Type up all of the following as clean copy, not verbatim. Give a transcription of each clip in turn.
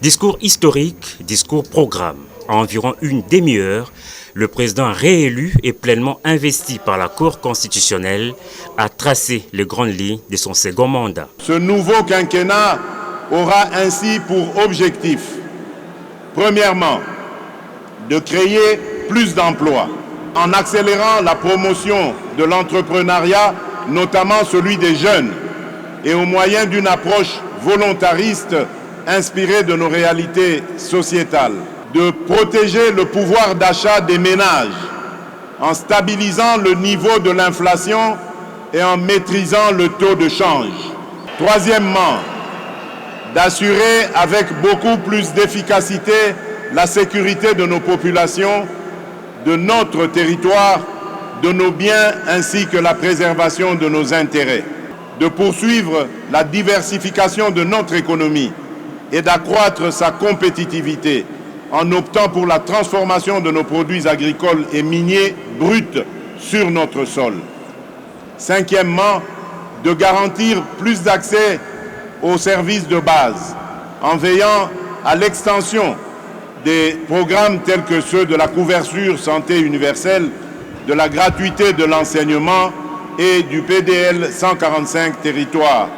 Discours historique, discours programme. En environ une demi-heure, le président réélu et pleinement investi par la Cour constitutionnelle a tracé les grandes lignes de son second mandat. Ce nouveau quinquennat aura ainsi pour objectif, premièrement, de créer plus d'emplois en accélérant la promotion de l'entrepreneuriat, notamment celui des jeunes, et au moyen d'une approche volontariste inspirée de nos réalités sociétales, de protéger le pouvoir d'achat des ménages en stabilisant le niveau de l'inflation et en maîtrisant le taux de change. Troisièmement, d'assurer avec beaucoup plus d'efficacité la sécurité de nos populations, de notre territoire, de nos biens ainsi que la préservation de nos intérêts. De poursuivre la diversification de notre économie et d'accroître sa compétitivité en optant pour la transformation de nos produits agricoles et miniers bruts sur notre sol. Cinquièmement, de garantir plus d'accès aux services de base en veillant à l'extension des programmes tels que ceux de la couverture santé universelle, de la gratuité de l'enseignement et du PDL 145 territoires.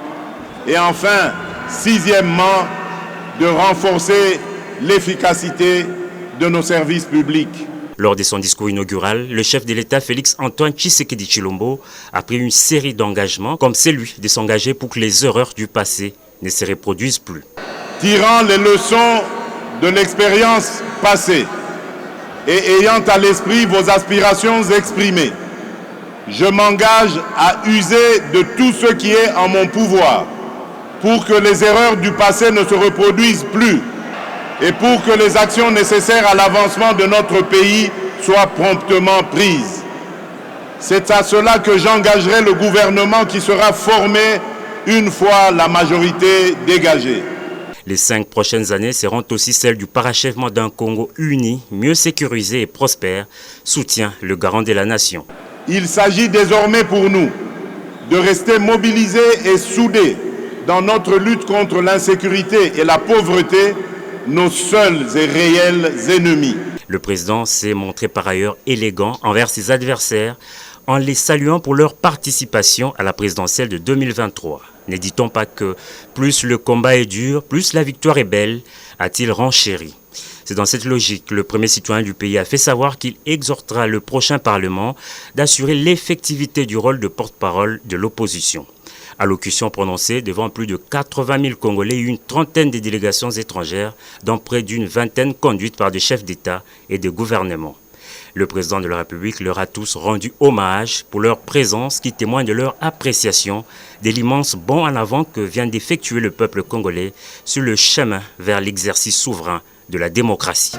Et enfin, sixièmement, de renforcer l'efficacité de nos services publics. Lors de son discours inaugural, le chef de l'État Félix-Antoine Tshisekedi Tshilombo a pris une série d'engagements, comme celui de s'engager pour que les erreurs du passé ne se reproduisent plus. Tirant les leçons de l'expérience passée et ayant à l'esprit vos aspirations exprimées, je m'engage à user de tout ce qui est en mon pouvoir pour que les erreurs du passé ne se reproduisent plus et pour que les actions nécessaires à l'avancement de notre pays soient promptement prises. C'est à cela que j'engagerai le gouvernement qui sera formé une fois la majorité dégagée. Les 5 prochaines années seront aussi celles du parachèvement d'un Congo uni, mieux sécurisé et prospère, soutient le garant de la nation. Il s'agit désormais pour nous de rester mobilisés et soudés dans notre lutte contre l'insécurité et la pauvreté, nos seuls et réels ennemis. Le président s'est montré par ailleurs élégant envers ses adversaires en les saluant pour leur participation à la présidentielle de 2023. Ne dit-on pas que plus le combat est dur, plus la victoire est belle, a-t-il renchéri. C'est dans cette logique que le premier citoyen du pays a fait savoir qu'il exhortera le prochain Parlement d'assurer l'effectivité du rôle de porte-parole de l'opposition. Allocution prononcée devant plus de 80 000 Congolais et une trentaine de délégations étrangères, dont près d'une vingtaine conduites par des chefs d'État et de gouvernement. Le président de la République leur a tous rendu hommage pour leur présence qui témoigne de leur appréciation de l'immense bond en avant que vient d'effectuer le peuple congolais sur le chemin vers l'exercice souverain de la démocratie.